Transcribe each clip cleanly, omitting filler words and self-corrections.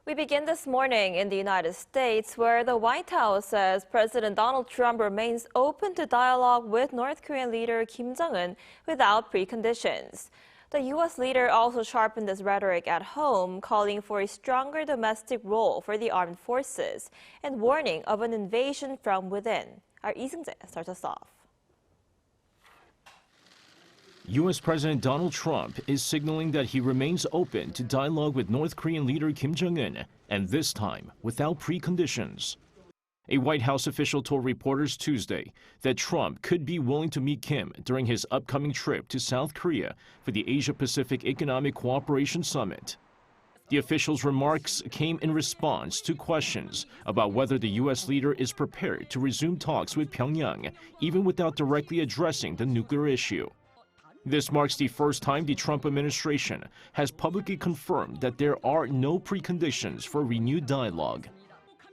We begin this morning in the United States, where the White House says President Donald Trump remains open to dialogue with North Korean leader Kim Jong-un without preconditions. The U.S. leader also sharpened his rhetoric at home, calling for a stronger domestic role for the armed forces and warning of an invasion from within. Our Seung-jae starts us off. U.S. President Donald Trump is signaling that he remains open to dialogue with North Korean leader Kim Jong-un, and this time without preconditions. A White House official told reporters Tuesday that Trump could be willing to meet Kim during his upcoming trip to South Korea for the Asia-Pacific Economic Cooperation Summit. The official's remarks came in response to questions about whether the U.S. leader is prepared to resume talks with Pyongyang, even without directly addressing the nuclear issue. This marks the first time the Trump administration has publicly confirmed that there are no preconditions for renewed dialogue.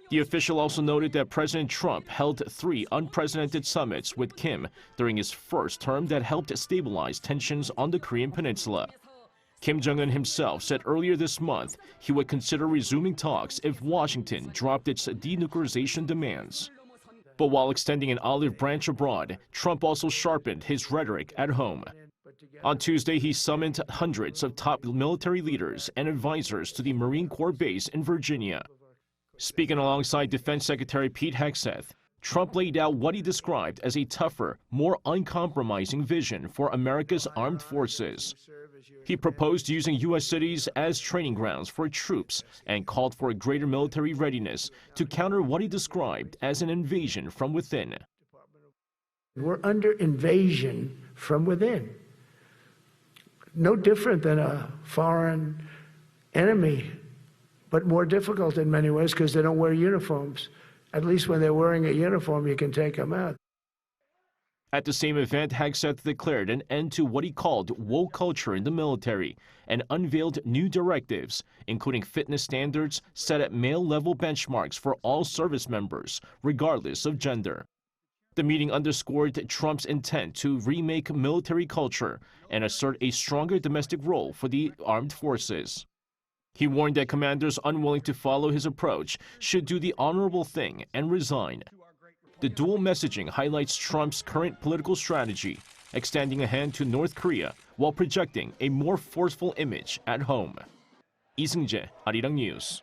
The official also noted that President Trump held 3 unprecedented summits with Kim during his first term that helped stabilize tensions on the Korean peninsula. Kim Jong-un himself said earlier this month he would consider resuming talks if Washington dropped its denuclearization demands. But while extending an olive branch abroad, Trump also sharpened his rhetoric at home. On Tuesday, he summoned hundreds of top military leaders and advisors to the Marine Corps base in Virginia. Speaking alongside Defense Secretary Pete Hegseth, Trump laid out what he described as a tougher, more uncompromising vision for America's armed forces. He proposed using U.S. cities as training grounds for troops and called for a greater military readiness to counter what he described as an invasion from within. We're under invasion from within. No different than a foreign enemy, but more difficult in many ways because they don't wear uniforms. At least when they're wearing a uniform, you can take them out. At the same event, Hegseth declared an end to what he called woke culture in the military and unveiled new directives, including fitness standards set at male-level benchmarks for all service members, regardless of gender. The meeting underscored Trump's intent to remake military culture and assert a stronger domestic role for the armed forces. He warned that commanders unwilling to follow his approach should do the honorable thing and resign. The dual messaging highlights Trump's current political strategy, extending a hand to North Korea while projecting a more forceful image at home. Seung-jae, ArirangNews.